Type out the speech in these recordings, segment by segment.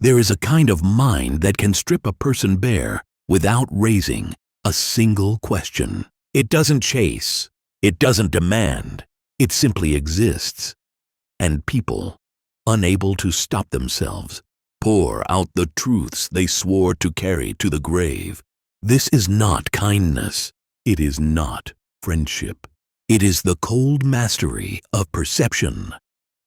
There is a kind of mind that can strip a person bare without raising a single question. It doesn't chase. It doesn't demand. It simply exists. And people, unable to stop themselves, pour out the truths they swore to carry to the grave. This is not kindness. It is not friendship. It is the cold mastery of perception,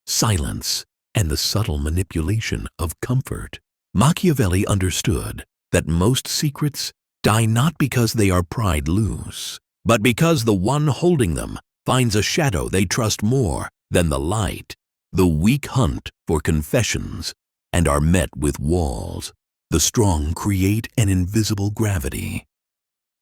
silence, and the subtle manipulation of comfort. Machiavelli understood that most secrets die not because they are pried loose, but because the one holding them finds a shadow they trust more than the light. The weak hunt for confessions and are met with walls. The strong create an invisible gravity,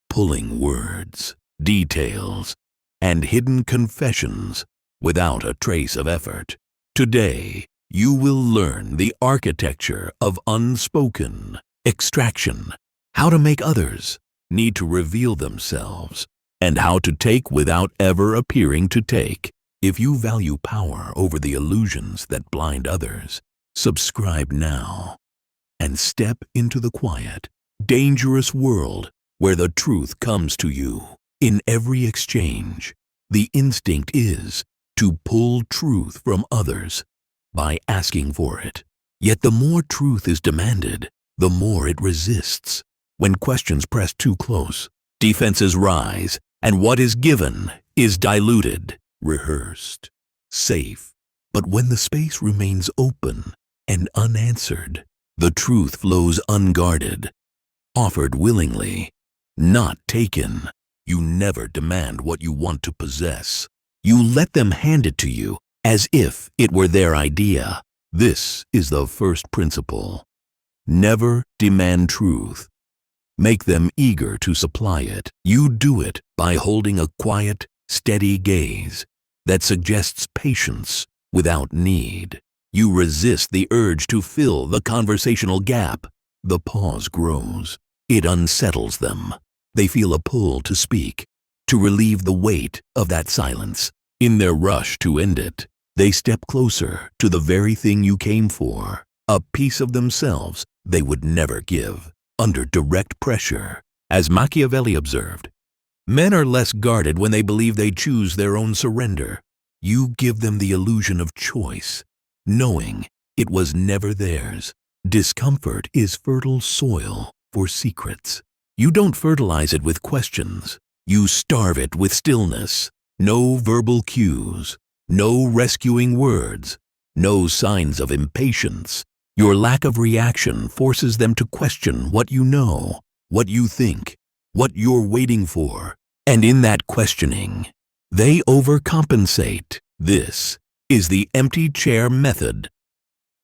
pulling words, details, and hidden confessions without a trace of effort. Today, you will learn the architecture of unspoken extraction, how to make others need to reveal themselves, and how to take without ever appearing to take. If you value power over the illusions that blind others, subscribe now and step into the quiet, dangerous world where the truth comes to you. In every exchange, the instinct is to pull truth from others by asking for it. Yet the more truth is demanded, the more it resists. When questions press too close, defenses rise, and what is given is diluted, rehearsed, safe. But when the space remains open and unanswered, the truth flows unguarded, offered willingly, not taken. You never demand what you want to possess. You let them hand it to you as if it were their idea. This is the first principle. Never demand truth. Make them eager to supply it. You do it by holding a quiet, steady gaze that suggests patience without need. You resist the urge to fill the conversational gap. The pause grows. It unsettles them. They feel a pull to speak, to relieve the weight of that silence. In their rush to end it, they step closer to the very thing you came for, a piece of themselves they would never give. Under direct pressure, as Machiavelli observed, men are less guarded when they believe they choose their own surrender. You give them the illusion of choice, knowing it was never theirs. Discomfort is fertile soil for secrets. You don't fertilize it with questions. You starve it with stillness. No verbal cues, no rescuing words, no signs of impatience. Your lack of reaction forces them to question what you know, what you think, what you're waiting for. And in that questioning, they overcompensate. This is the empty chair method.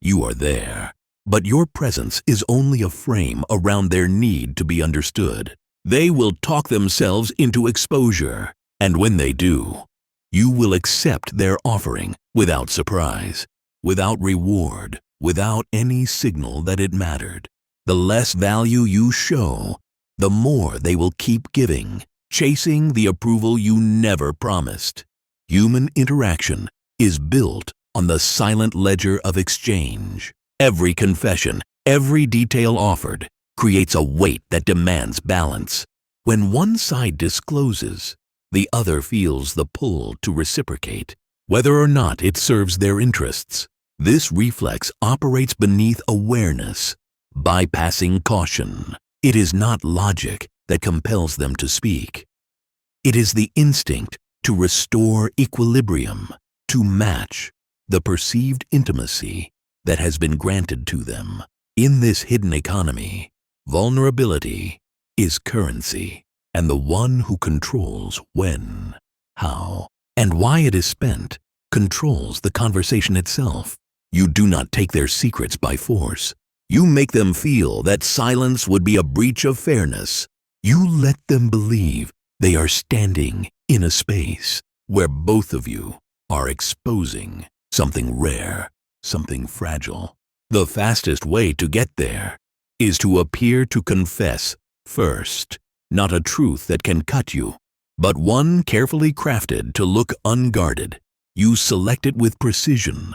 You are there, but your presence is only a frame around their need to be understood. They will talk themselves into exposure, and when they do, you will accept their offering without surprise, without reward, without any signal that it mattered. The less value you show, the more they will keep giving, chasing the approval you never promised. Human interaction is built on the silent ledger of exchange. Every confession, every detail offered, creates a weight that demands balance. When one side discloses, the other feels the pull to reciprocate, whether or not it serves their interests. This reflex operates beneath awareness, bypassing caution. It is not logic that compels them to speak. It is the instinct to restore equilibrium, to match the perceived intimacy that has been granted to them. In this hidden economy, vulnerability is currency, and the one who controls when, how, and why it is spent controls the conversation itself. You do not take their secrets by force. You make them feel that silence would be a breach of fairness. You let them believe they are standing in a space where both of you are exposing something rare, something fragile. The fastest way to get there is to appear to confess first, not a truth that can cut you, but one carefully crafted to look unguarded. You select it with precision,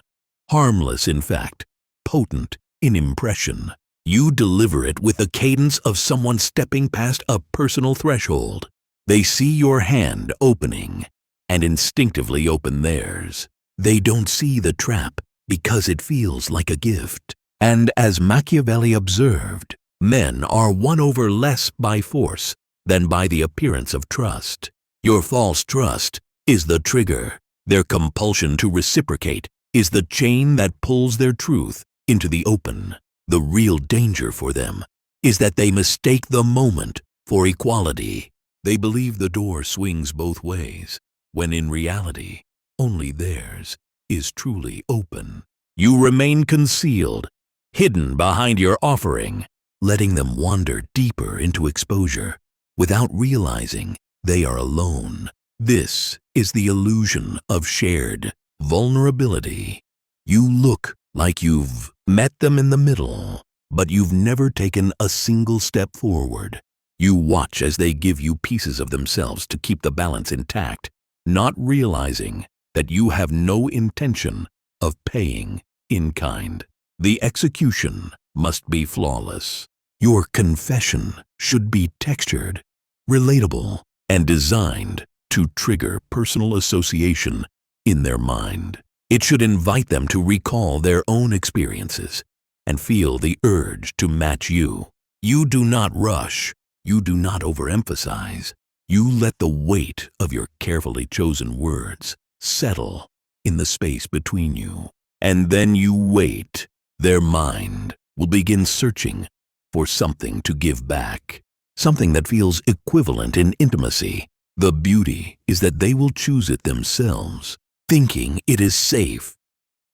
harmless in fact, potent in impression. You deliver it with the cadence of someone stepping past a personal threshold. They see your hand opening and instinctively open theirs. They don't see the trap because it feels like a gift. And as Machiavelli observed, men are won over less by force than by the appearance of trust. Your false trust is the trigger. Their compulsion to reciprocate is the chain that pulls their truth into the open. The real danger for them is that they mistake the moment for equality. They believe the door swings both ways, when in reality, only theirs is truly open. You remain concealed, hidden behind your offering, letting them wander deeper into exposure without realizing they are alone. This is the illusion of shared vulnerability. You look like you've met them in the middle, but you've never taken a single step forward. You watch as they give you pieces of themselves to keep the balance intact, not realizing that you have no intention of paying in kind. The execution must be flawless. Your confession should be textured, relatable, and designed to trigger personal association in their mind. It should invite them to recall their own experiences and feel the urge to match you. You do not rush. You do not overemphasize. You let the weight of your carefully chosen words settle in the space between you. And then you wait. Their mind will begin searching for something to give back, something that feels equivalent in intimacy. The beauty is that they will choose it themselves, thinking it is safe,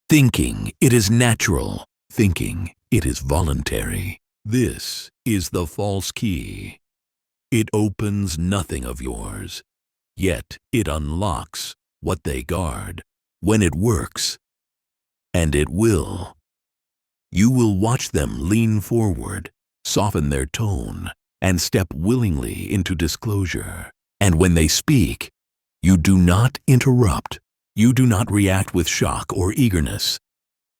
thinking it is natural, thinking it is voluntary. This is the false key. It opens nothing of yours, yet it unlocks what they guard. When it works, and it will, you will watch them lean forward, soften their tone, and step willingly into disclosure. And when they speak, you do not interrupt. You do not react with shock or eagerness.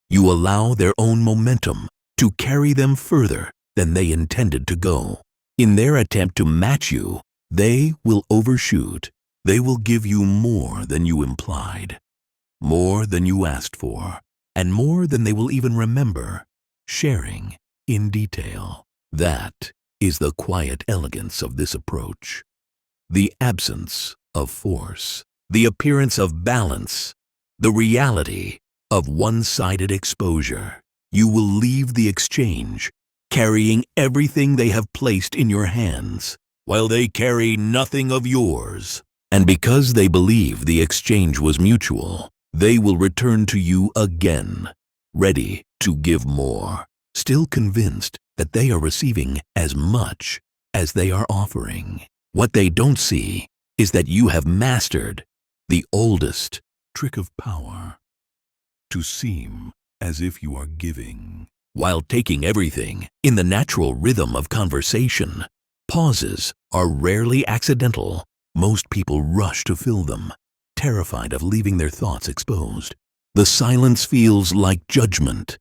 You allow their own momentum to carry them further than they intended to go. In their attempt to match you, they will overshoot. They will give you more than you implied, more than you asked for, and more than they will even remember sharing in detail. That is the quiet elegance of this approach. The absence of force, the appearance of balance, the reality of one-sided exposure. You will leave the exchange carrying everything they have placed in your hands, while they carry nothing of yours. And because they believe the exchange was mutual, they will return to you again, ready to give more, still convinced that they are receiving as much as they are offering. What they don't see is that you have mastered the oldest trick of power, to seem as if you are giving, while taking everything in the natural rhythm of conversation. Pauses are rarely accidental. Most people rush to fill them, terrified of leaving their thoughts exposed. The silence feels like judgment,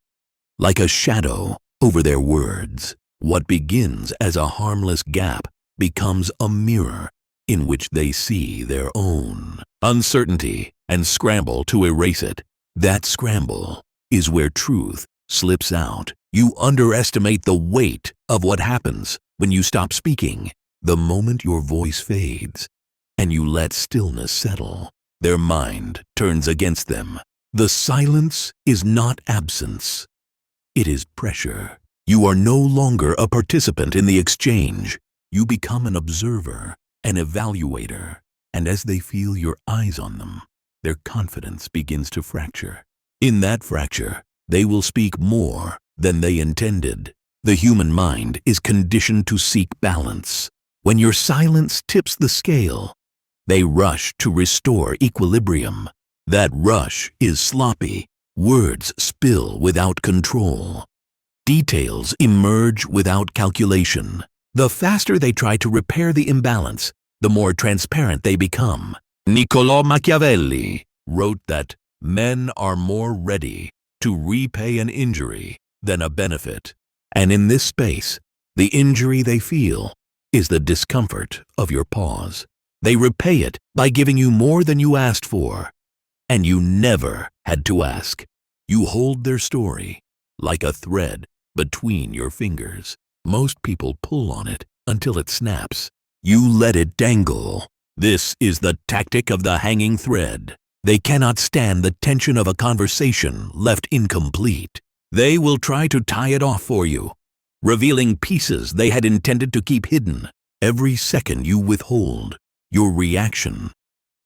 like a shadow over their words. What begins as a harmless gap becomes a mirror in which they see their own uncertainty and scramble to erase it. That scramble is where truth slips out. You underestimate the weight of what happens when you stop speaking. The moment your voice fades and you let stillness settle, their mind turns against them. The silence is not absence. It is pressure. You are no longer a participant in the exchange. You become an observer, an evaluator, and as they feel your eyes on them, their confidence begins to fracture. In that fracture, they will speak more than they intended. The human mind is conditioned to seek balance. When your silence tips the scale, they rush to restore equilibrium. That rush is sloppy. Words spill without control. Details emerge without calculation. The faster they try to repair the imbalance, the more transparent they become. Niccolò Machiavelli wrote that men are more ready to repay an injury than a benefit. And in this space, the injury they feel is the discomfort of your pause. They repay it by giving you more than you asked for, and you never had to ask. You hold their story like a thread between your fingers. Most people pull on it until it snaps. You let it dangle. This is the tactic of the hanging thread. They cannot stand the tension of a conversation left incomplete. They will try to tie it off for you, revealing pieces they had intended to keep hidden. Every second you withhold, your reaction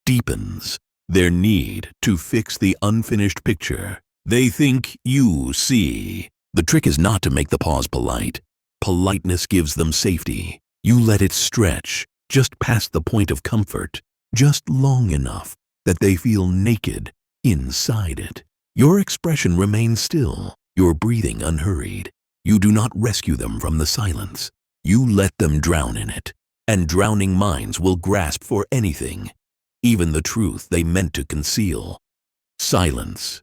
deepens their need to fix the unfinished picture they think you see. The trick is not to make the pause polite. Politeness gives them safety. You let it stretch just past the point of comfort, just long enough that they feel naked inside it. Your expression remains still, your breathing unhurried. You do not rescue them from the silence. You let them drown in it, and drowning minds will grasp for anything, even the truth they meant to conceal. Silence,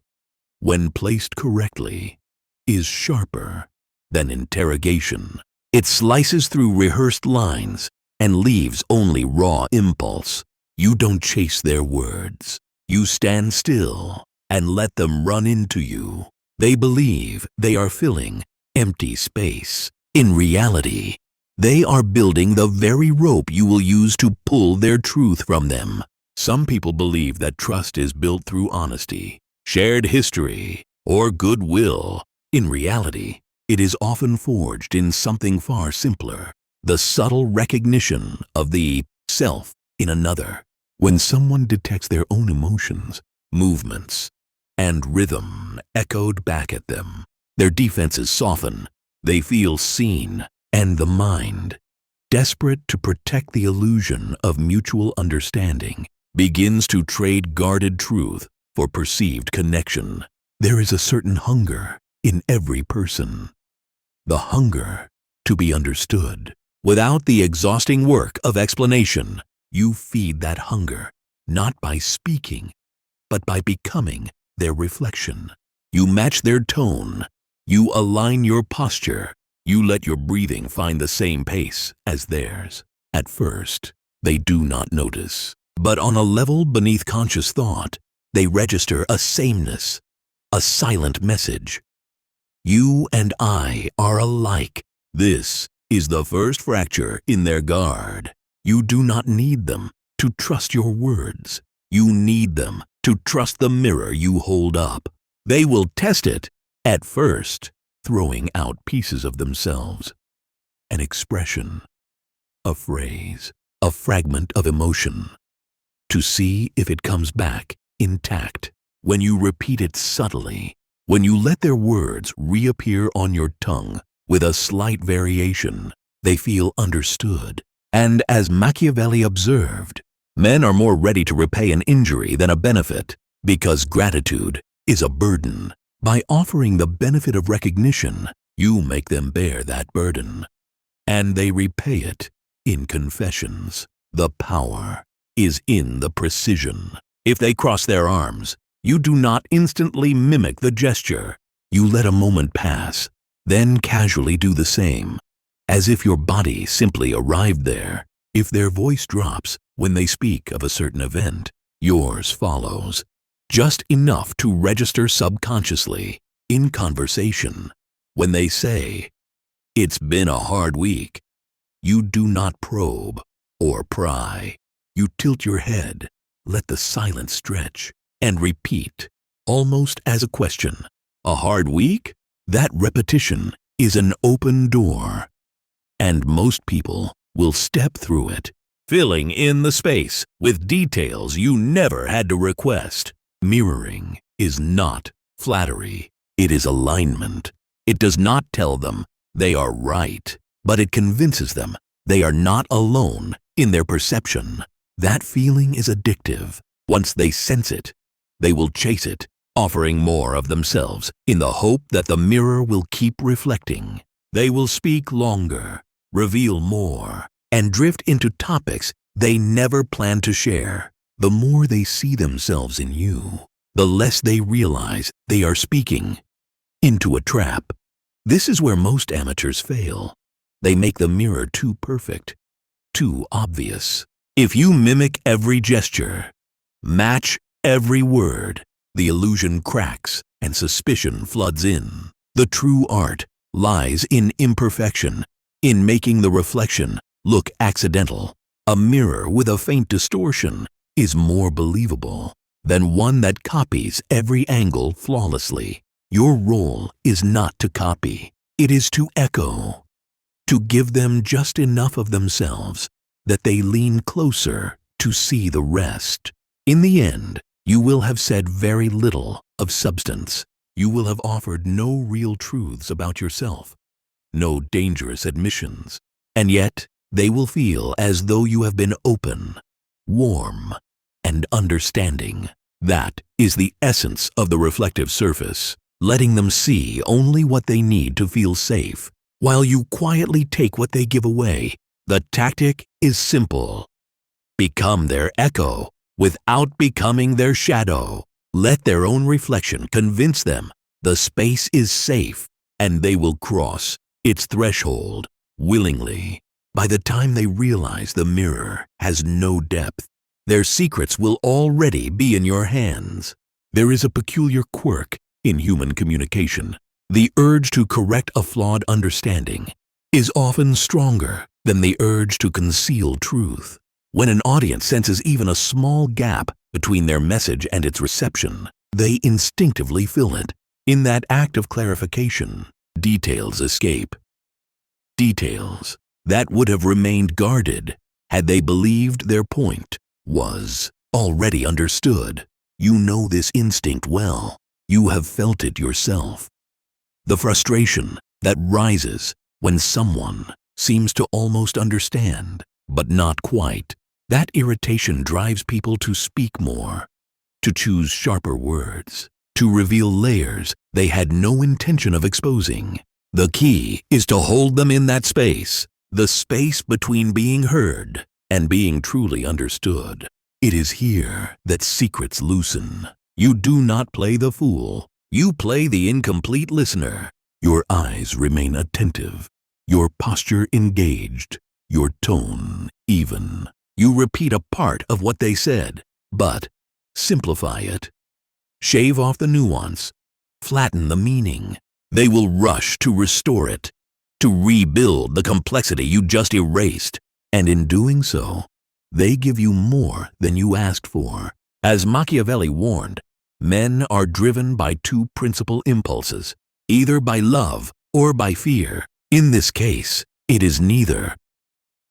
when placed correctly, is sharper than interrogation. It slices through rehearsed lines and leaves only raw impulse. You don't chase their words. You stand still and let them run into you. They believe they are filling empty space. In reality, they are building the very rope you will use to pull their truth from them. Some people believe that trust is built through honesty, shared history, or goodwill. In reality, it is often forged in something far simpler, the subtle recognition of the self in another. When someone detects their own emotions, movements, and rhythm echoed back at them, their defenses soften. They feel seen, and the mind, desperate to protect the illusion of mutual understanding, begins to trade guarded truth for perceived connection. There is a certain hunger in every person, the hunger to be understood. Without the exhausting work of explanation, you feed that hunger, not by speaking, but by becoming their reflection. You match their tone. You align your posture. You let your breathing find the same pace as theirs. At first, they do not notice, but on a level beneath conscious thought, they register a sameness, a silent message. You and I are alike. This is the first fracture in their guard. You do not need them to trust your words. You need them to trust the mirror you hold up. They will test it at first, throwing out pieces of themselves. An expression, a phrase, a fragment of emotion, to see if it comes back intact. When you repeat it subtly, when you let their words reappear on your tongue with a slight variation, they feel understood. And as Machiavelli observed, men are more ready to repay an injury than a benefit, because gratitude is a burden. By offering the benefit of recognition, you make them bear that burden, and they repay it in confessions. The power is in the precision. If they cross their arms, you do not instantly mimic the gesture. You let a moment pass, then casually do the same, as if your body simply arrived there. If their voice drops when they speak of a certain event, yours follows, just enough to register subconsciously. In conversation, when they say, "It's been a hard week," you do not probe or pry. You tilt your head, let the silence stretch, and repeat, almost as a question, "A hard week?" That repetition is an open door, and most people will step through it, filling in the space with details you never had to request. Mirroring is not flattery. It is alignment. It does not tell them they are right, but it convinces them they are not alone in their perception. That feeling is addictive. Once they sense it, they will chase it, offering more of themselves in the hope that the mirror will keep reflecting. They will speak longer, reveal more, and drift into topics they never planned to share. The more they see themselves in you, the less they realize they are speaking into a trap. This is where most amateurs fail. They make the mirror too perfect, too obvious. If you mimic every gesture, match every word, the illusion cracks and suspicion floods in. The true art lies in imperfection, in making the reflection look accidental. A mirror with a faint distortion is more believable than one that copies every angle flawlessly. Your role is not to copy, it is to echo, to give them just enough of themselves that they lean closer to see the rest. In the end, you will have said very little of substance. You will have offered no real truths about yourself, no dangerous admissions, and yet they will feel as though you have been open, warm, and understanding. That is the essence of the reflective surface, letting them see only what they need to feel safe, while you quietly take what they give away. The tactic is simple. Become their echo without becoming their shadow. Let their own reflection convince them the space is safe, and they will cross its threshold willingly. By the time they realize the mirror has no depth, their secrets will already be in your hands. There is a peculiar quirk in human communication. The urge to correct a flawed understanding is often stronger than the urge to conceal truth. When an audience senses even a small gap between their message and its reception, they instinctively fill it. In that act of clarification, details escape. Details that would have remained guarded had they believed their point was already understood. You know this instinct well. You have felt it yourself. The frustration that rises when someone seems to almost understand, but not quite. That irritation drives people to speak more, to choose sharper words, to reveal layers they had no intention of exposing. The key is to hold them in that space, the space between being heard and being truly understood. It is here that secrets loosen. You do not play the fool. You play the incomplete listener. Your eyes remain attentive, your posture engaged, your tone even. You repeat a part of what they said, but simplify it. Shave off the nuance, flatten the meaning. They will rush to restore it, to rebuild the complexity you just erased. And in doing so, they give you more than you asked for. As Machiavelli warned, men are driven by two principal impulses, either by love or by fear. In this case, it is neither.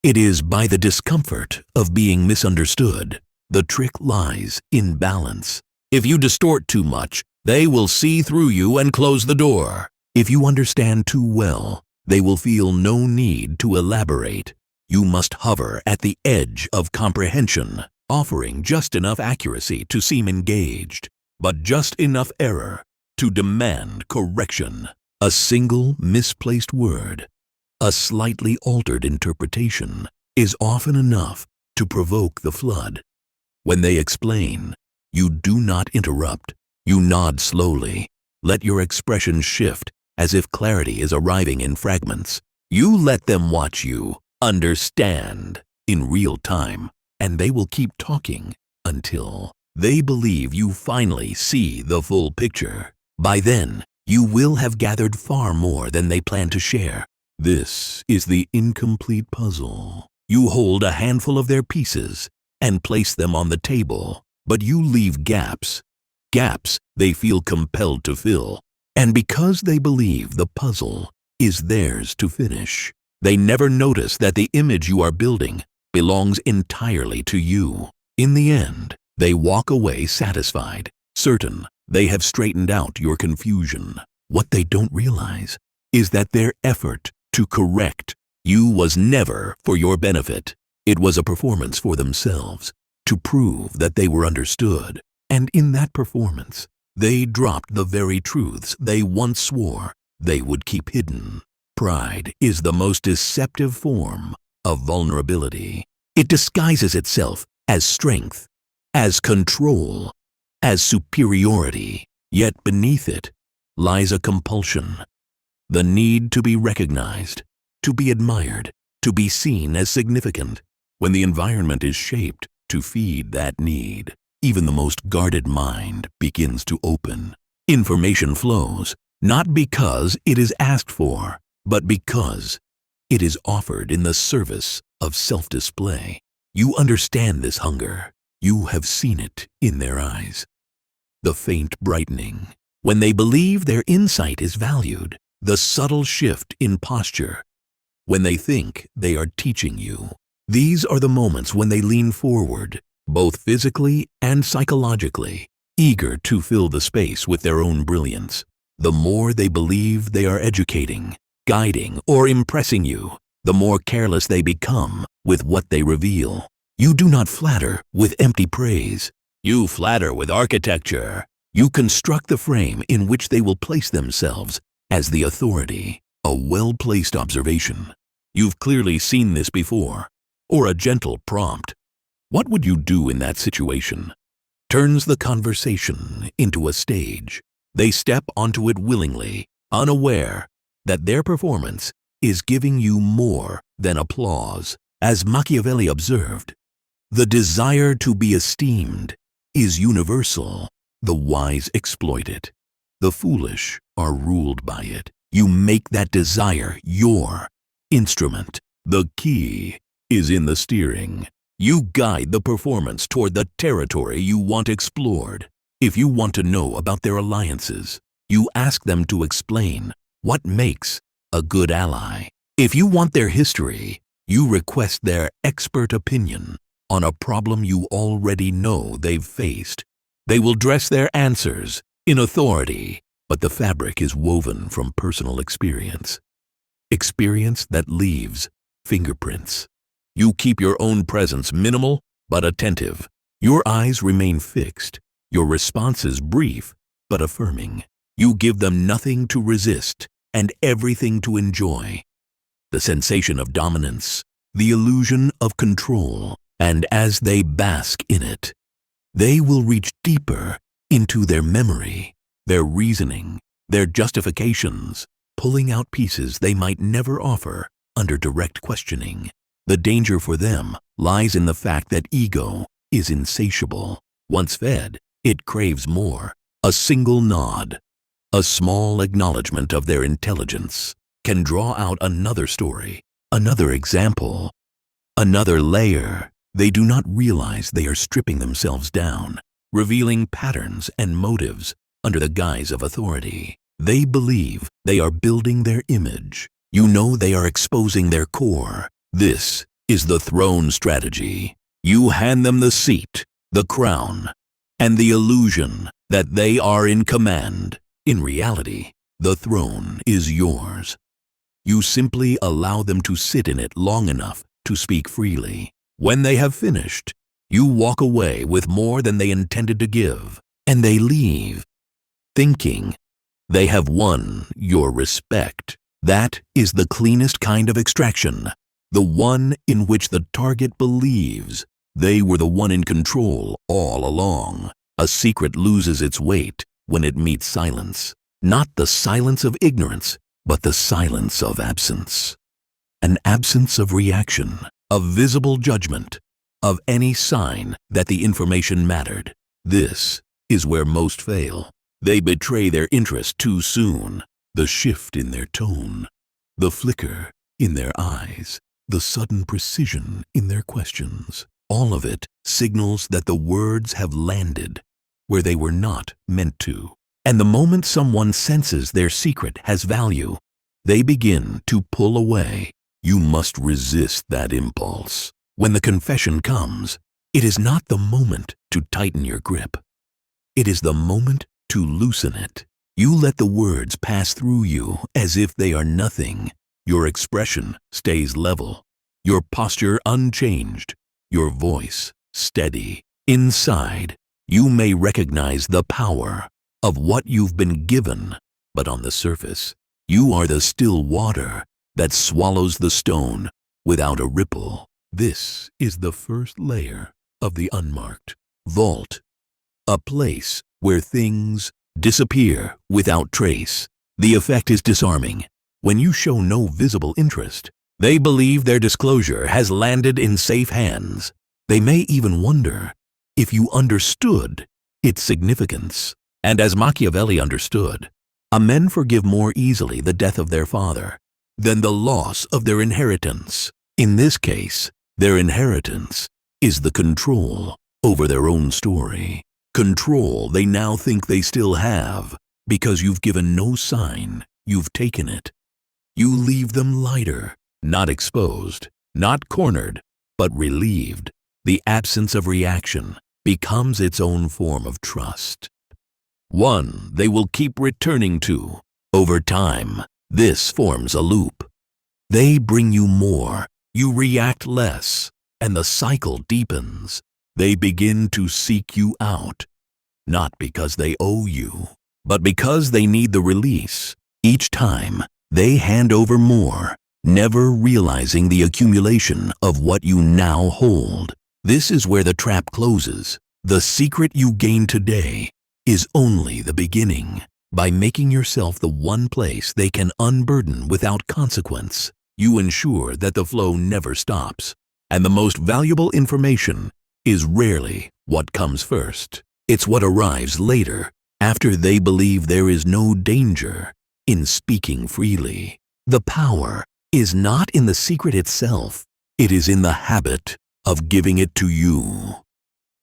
It is by the discomfort of being misunderstood. The trick lies in balance. If you distort too much, they will see through you and close the door. If you understand too well, they will feel no need to elaborate. You must hover at the edge of comprehension, offering just enough accuracy to seem engaged, but just enough error to demand correction. A single misplaced word, a slightly altered interpretation, is often enough to provoke the flood. When they explain, you do not interrupt. You nod slowly. Let your expression shift as if clarity is arriving in fragments. You let them watch you understand in real time, and they will keep talking until they believe you finally see the full picture. By then, you will have gathered far more than they plan to share. This is the incomplete puzzle. You hold a handful of their pieces and place them on the table, but you leave gaps. Gaps they feel compelled to fill. And because they believe the puzzle is theirs to finish, they never notice that the image you are building belongs entirely to you. In the end, they walk away satisfied, certain they have straightened out your confusion. What they don't realize is that their effort to correct you was never for your benefit. It was a performance for themselves, to prove that they were understood. And in that performance, they dropped the very truths they once swore they would keep hidden. Pride is the most deceptive form of vulnerability. It disguises itself as strength, as control, as superiority. Yet beneath it lies a compulsion, The need to be recognized, to be admired, to be seen as significant. When the environment is shaped to feed that need, even the most guarded mind begins to open. Information flows, not because it is asked for, but because it is offered in the service of self-display. You understand this hunger. You have seen it in their eyes. The faint brightening, when they believe their insight is valued. The subtle shift in posture, when they think they are teaching you. These are the moments when they lean forward, both physically and psychologically, eager to fill the space with their own brilliance. The more they believe they are educating, guiding, or impressing you, the more careless they become with what they reveal. You do not flatter with empty praise. You flatter with architecture. You construct the frame in which they will place themselves as the authority. A well-placed observation. You've clearly seen this before. Or a gentle prompt. What would you do in that situation? Turns the conversation into a stage. They step onto it willingly, unaware that their performance is giving you more than applause. As Machiavelli observed, the desire to be esteemed is universal. The wise exploit it. The foolish are ruled by it. You make that desire your instrument. The key is in the steering. You guide the performance toward the territory you want explored. If you want to know about their alliances, you ask them to explain what makes a good ally. If you want their history, you request their expert opinion on a problem you already know they've faced. They will dress their answers in authority, but the fabric is woven from personal experience. Experience that leaves fingerprints. You keep your own presence minimal but attentive. Your eyes remain fixed, your responses brief but affirming. You give them nothing to resist and everything to enjoy. The sensation of dominance, the illusion of control, and as they bask in it, they will reach deeper into their memory, their reasoning, their justifications, pulling out pieces they might never offer under direct questioning. The danger for them lies in the fact that ego is insatiable. Once fed, it craves more. A single nod, a small acknowledgement of their intelligence can draw out another story, another example, another layer. They do not realize they are stripping themselves down, revealing patterns and motives under the guise of authority. They believe they are building their image. You know they are exposing their core. This is the throne strategy. You hand them the seat, the crown, and the illusion that they are in command. In reality, the throne is yours. You simply allow them to sit in it long enough to speak freely. When they have finished, you walk away with more than they intended to give, and they leave, thinking they have won your respect. That is the cleanest kind of extraction, the one in which the target believes they were the one in control all along. A secret loses its weight when it meets silence, not the silence of ignorance, but the silence of absence. An absence of reaction, of visible judgment, of any sign that the information mattered. This is where most fail. They betray their interest too soon. The shift in their tone, the flicker in their eyes, the sudden precision in their questions, all of it signals that the words have landed where they were not meant to. And the moment someone senses their secret has value, they begin to pull away. You must resist that impulse. When the confession comes, it is not the moment to tighten your grip. It is the moment to loosen it. You let the words pass through you as if they are nothing. Your expression stays level, your posture unchanged, your voice steady. Inside, you may recognize the power of what you've been given, but on the surface, you are the still water that swallows the stone without a ripple. This is the first layer of the unmarked vault, a place where things disappear without trace. The effect is disarming. When you show no visible interest, they believe their disclosure has landed in safe hands. They may even wonder if you understood its significance. And as Machiavelli understood, men forgive more easily the death of their father than the loss of their inheritance. In this case, their inheritance is the control over their own story. Control they now think they still have because you've given no sign you've taken it. You leave them lighter, not exposed, not cornered, but relieved. The absence of reaction becomes its own form of trust. One they will keep returning to. Over time, this forms a loop. They bring you more, you react less, and the cycle deepens. They begin to seek you out, not because they owe you, but because they need the release. Each time, they hand over more, never realizing the accumulation of what you now hold. This is where the trap closes. The secret you gain today is only the beginning. By making yourself the one place they can unburden without consequence, you ensure that the flow never stops. And the most valuable information is rarely what comes first. It's what arrives later, after they believe there is no danger in speaking freely. The power is not in the secret itself. It is in the habit of giving it to you.